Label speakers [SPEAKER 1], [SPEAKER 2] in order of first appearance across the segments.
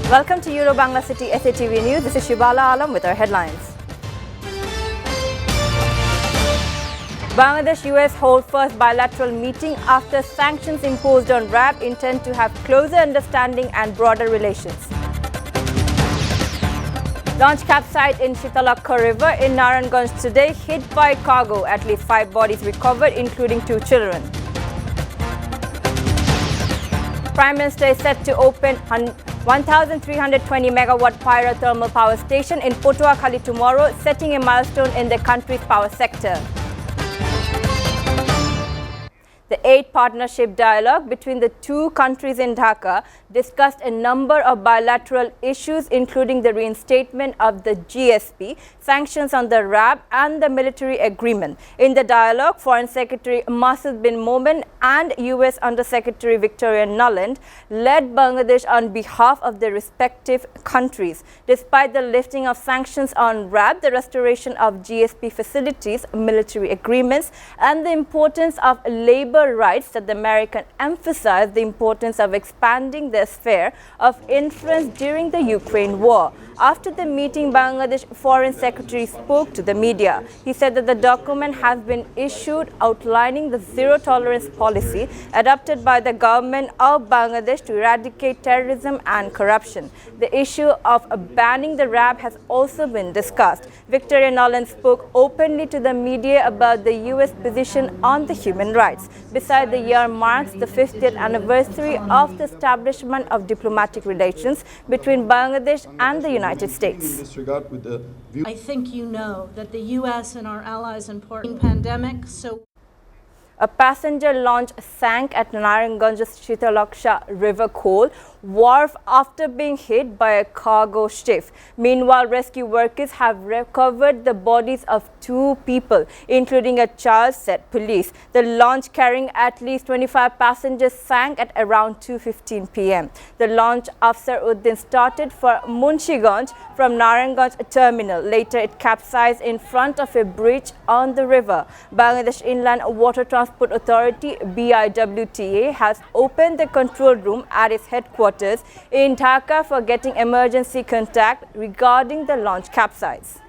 [SPEAKER 1] Welcome to Euro Bangla City SATV News. This is Shibala Alam with our headlines. Bangladesh-US hold first bilateral meeting after sanctions imposed on RAB intend to have closer understanding and broader relations. Launch capsized in Shitalakha River in Naranganj today, hit by cargo. At least 5 bodies recovered, including 2 children. Prime Minister is set to open 1,320 megawatt pyro-thermal power station in Potuakhali tomorrow, setting a milestone in the country's power sector. The 8th partnership dialogue between the two countries in Dhaka discussed a number of bilateral issues, including the reinstatement of the GSP, sanctions on the RAB and the military agreement. In the dialogue, Foreign Secretary Masud bin Momen and US Under-Secretary Victoria Nuland led Bangladesh on behalf of their respective countries. Despite the lifting of sanctions on RAB, the restoration of GSP facilities, military agreements, and the importance of labor rights, that the American emphasized the importance of expanding their sphere of influence during the Ukraine war. After the meeting, Bangladesh Foreign Secretary spoke to the media. He said that the document has been issued outlining the zero-tolerance policy adopted by the government of Bangladesh to eradicate terrorism and corruption. The issue of banning the RAB has also been discussed. Victoria Nuland spoke openly to the media about the US position on the human rights. Besides, the year marks the 50th anniversary of the establishment of diplomatic relations between Bangladesh and the United States.
[SPEAKER 2] I think you know that the U.S. and our allies important pandemic, so
[SPEAKER 1] a passenger launch sank at Naranganj's Shitalakha River Coal wharf after being hit by a cargo ship. Meanwhile, rescue workers have recovered the bodies of 2 people, including a child, said police. The launch carrying at least 25 passengers sank at around 2:15 p.m. The launch Afsar Uddin started for Munshiganj from Naranganj terminal. Later, it capsized in front of a bridge on the river. Bangladesh Inland Water Transport Authority BIWTA has opened the control room at its headquarters in Dhaka for getting emergency contact regarding the launch capsize.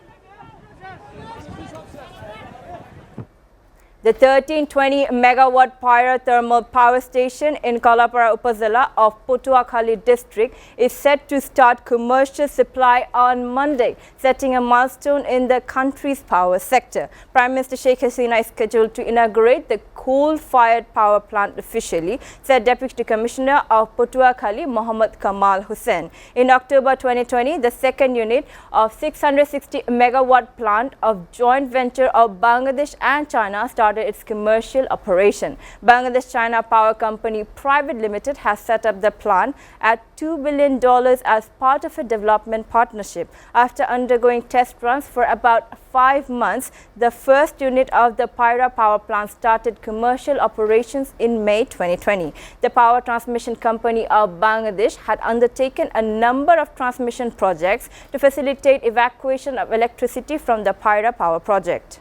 [SPEAKER 1] The 1320 megawatt pyro-thermal power station in Kalapara Upazila of Potuakhali district is set to start commercial supply on Monday, setting a milestone in the country's power sector. Prime Minister Sheikh Hasina is scheduled to inaugurate the coal-fired power plant officially, said Deputy Commissioner of Potuakhali Mohammad Kamal Hussain. In October 2020, the second unit of 660 megawatt plant of joint venture of Bangladesh and China started its commercial operation. Bangladesh China Power Company Private Limited has set up the plant at $2 billion as part of a development partnership. After undergoing test runs for about 5 months, the first unit of the Pyra power plant started commercial operations in May 2020. The Power Transmission Company of Bangladesh had undertaken a number of transmission projects to facilitate evacuation of electricity from the Pyra power project.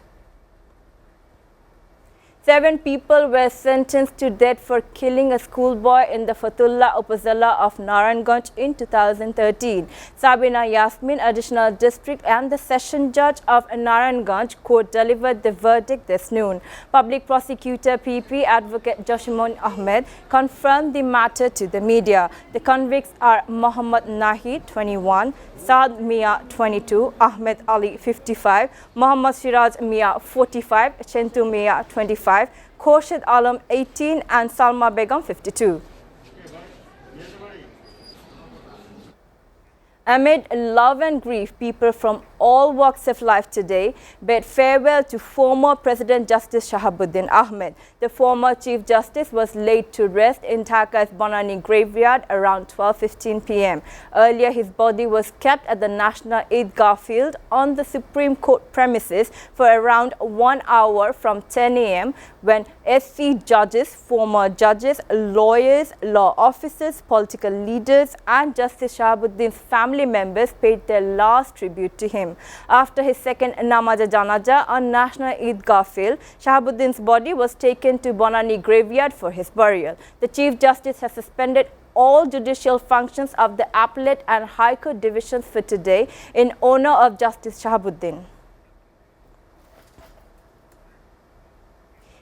[SPEAKER 1] 7 people were sentenced to death for killing a schoolboy in the Fatullah Upazila of Naranganj in 2013. Sabina Yasmin, Additional District and the Session Judge of Naranganj Court delivered the verdict this noon. Public Prosecutor PP Advocate Joshimon Ahmed confirmed the matter to the media. The convicts are Mohammad Nahi, 21, Saad Mia, 22, Ahmed Ali, 55, Mohammad Siraj Mia, 45, Chentu Mia, 25, Khorshid Alam, 18 and Salma Begum, 52. Amid love and grief, people from all walks of life today bid farewell to former President Justice Shahabuddin Ahmed. The former Chief Justice was laid to rest in Dhaka's Banani graveyard around 12:15 p.m. Earlier, his body was kept at the National Eidgah Field on the Supreme Court premises for around 1 hour from 10 a.m. when SC judges, former judges, lawyers, law officers, political leaders and Justice Shahabuddin's family members paid their last tribute to him. him. After his second namaz-e-janaza on National Eidgah Field, Shahabuddin's body was taken to Bonani graveyard for his burial. The Chief Justice has suspended all judicial functions of the Appellate and High Court divisions for today in honor of Justice Shahabuddin.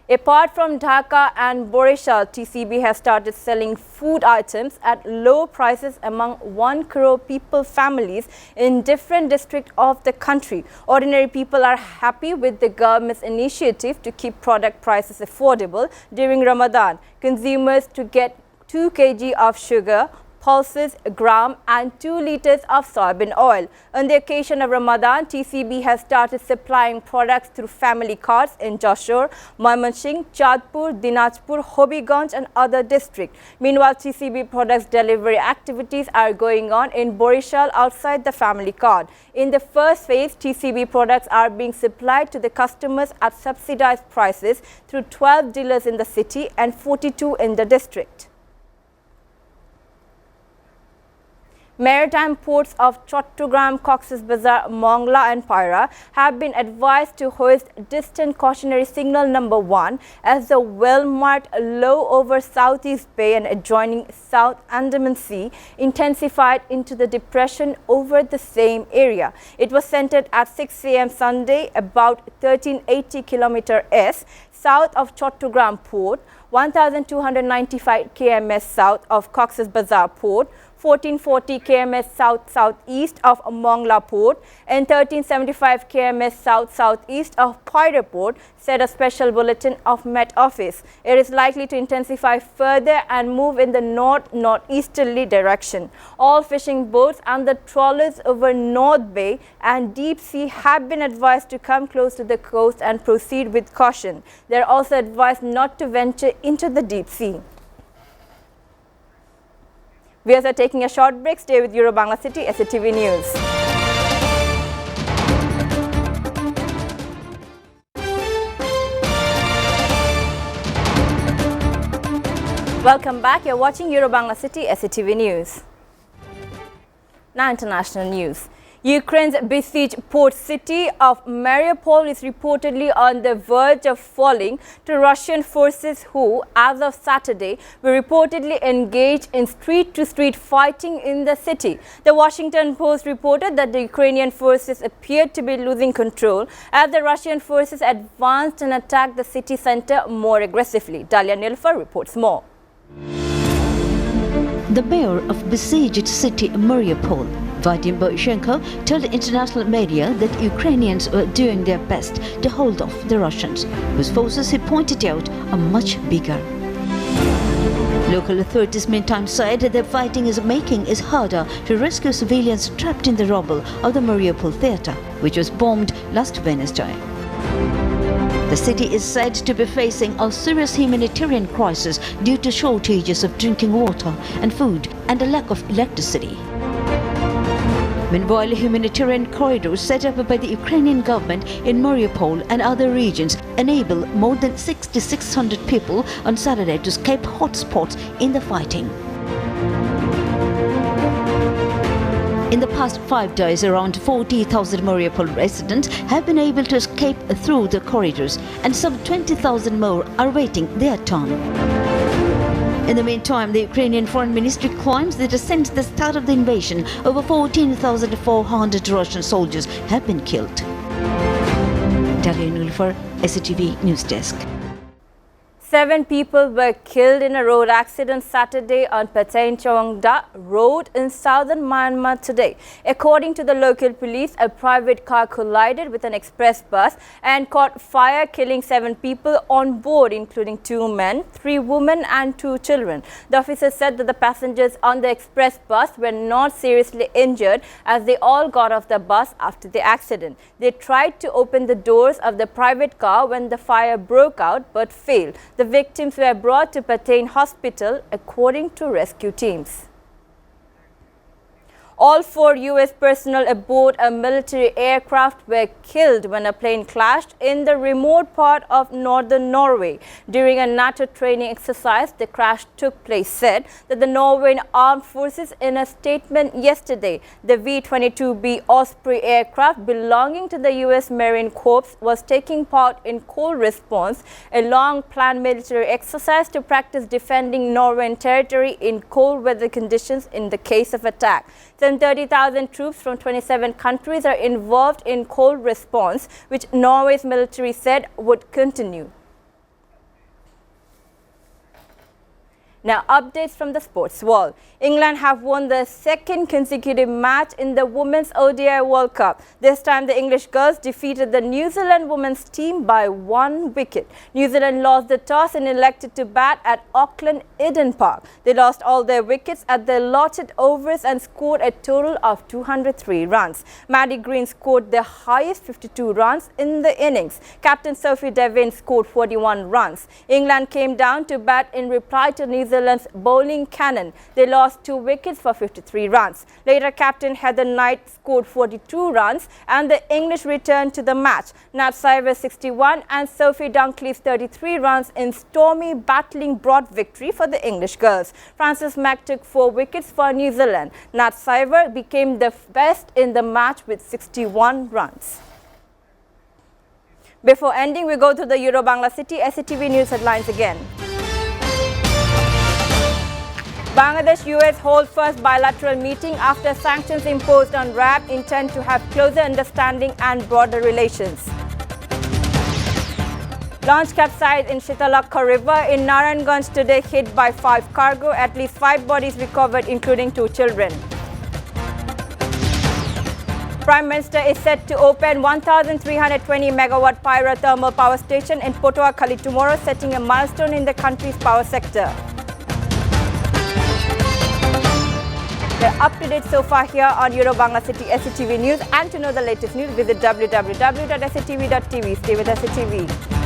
[SPEAKER 1] Apart from Dhaka and Borishal, TCB has started selling food items at low prices among 1 crore people families in different districts of the country. Ordinary people are happy with the government's initiative to keep product prices affordable during Ramadan. Consumers to get 2 kg of sugar, pulses, a gram and 2 liters of soybean oil. On the occasion of Ramadan, TCB has started supplying products through family carts in Jashore, Mymensingh, Chandpur, Dinajpur, Hobiganj and other districts. Meanwhile, TCB products delivery activities are going on in Borishal outside the family cart. In the first phase, TCB products are being supplied to the customers at subsidized prices through 12 dealers in the city and 42 in the district. Maritime ports of Chattogram, Cox's Bazar, Bangla and Paira have been advised to hoist distant cautionary signal number 1 as the well-marked low over Southeast Bay and adjoining South Andaman Sea intensified into the depression over the same area. It was centered at 6 a.m. Sunday about 1380 km s south of Chattogram Port, 1295 km south of Cox's Bazar Port, 1440 km south-southeast of Bangla Port and 1375 km south-southeast of Paira Port, said a special bulletin of Met Office. It is likely to intensify further and move in the north-northeasterly direction. All fishing boats and the trawlers over North Bay and Deep Sea have been advised to come close to the coast and proceed with caution. They are also advised not to venture into the deep sea. We are taking a short break. Stay with Euro Bangla City, SATV News. Welcome back. You're watching Euro Bangla City, SATV News. Now international news. Ukraine's besieged port city of Mariupol is reportedly on the verge of falling to Russian forces who, as of Saturday, were reportedly engaged in street-to-street fighting in the city. The Washington Post reported that the Ukrainian forces appeared to be losing control as the Russian forces advanced and attacked the city center more aggressively. Dalia Nilfer reports more.
[SPEAKER 3] The mayor of besieged city Mariupol, Vadim Boyshenko, told international media that Ukrainians were doing their best to hold off the Russians, whose forces he pointed out are much bigger. Local authorities meantime said that the fighting is making it harder to rescue civilians trapped in the rubble of the Mariupol theatre, which was bombed last Wednesday. The city is said to be facing a serious humanitarian crisis due to shortages of drinking water and food and a lack of electricity. Meanwhile, humanitarian corridors set up by the Ukrainian government in Mariupol and other regions enable more than 6,600 people on Saturday to escape hotspots in the fighting. In the past 5 days, around 40,000 Mariupol residents have been able to escape through the corridors, and some 20,000 more are waiting their turn. In the meantime, the Ukrainian Foreign Ministry claims that since the start of the invasion, over 14,400 Russian soldiers have been killed. Dalia Nilfer, SATV News Desk.
[SPEAKER 1] 7 people were killed in a road accident Saturday on Pathain-Chawangda Road in southern Myanmar today. According to the local police, a private car collided with an express bus and caught fire, killing 7 people on board, including 2 men, 3 women and 2 children. The officer said that the passengers on the express bus were not seriously injured as they all got off the bus after the accident. They tried to open the doors of the private car when the fire broke out but failed. The victims were brought to Pathain Hospital, according to rescue teams. All 4 U.S. personnel aboard a military aircraft were killed when a plane clashed in the remote part of northern Norway. During a NATO training exercise, the crash took place, said that the Norwegian Armed Forces in a statement yesterday. The V-22B Osprey aircraft belonging to the U.S. Marine Corps was taking part in cold response, a long-planned military exercise to practice defending Norwegian territory in cold weather conditions in the case of attack. Some 30,000 troops from 27 countries are involved in cold response, which Norway's military said would continue. Now, updates from the sports world. England have won their second consecutive match in the Women's ODI World Cup. This time, the English girls defeated the New Zealand women's team by 1 wicket. New Zealand lost the toss and elected to bat at Auckland Eden Park. They lost all their wickets at their allotted overs and scored a total of 203 runs. Maddie Green scored the highest 52 runs in the innings. Captain Sophie Devine scored 41 runs. England came down to bat in reply to New Zealand's bowling cannon. They lost 2 wickets for 53 runs. Later, captain Heather Knight scored 42 runs and the English returned to the match. Nat Siver's 61 and Sophie Dunkley's 33 runs in stormy battling brought victory for the English girls. Frances Mack took 4 wickets for New Zealand. Nat Siver became the best in the match with 61 runs. Before ending, we go to the Euro-Bangla City SATV News headlines again. Bangladesh-US hold first bilateral meeting after sanctions imposed on RAB intend to have closer understanding and broader relations. Launch capsized in Shitalakha River in Narayanganj today, hit by 5 cargo. At least 5 bodies recovered, including 2 children. Prime Minister is set to open 1,320 megawatt Pyra thermal power station in Potuakhali tomorrow, setting a milestone in the country's power sector. They're up to date so far here on Euro-Bangla City SATV News, and to know the latest news, visit www.satv.tv. Stay with SATV.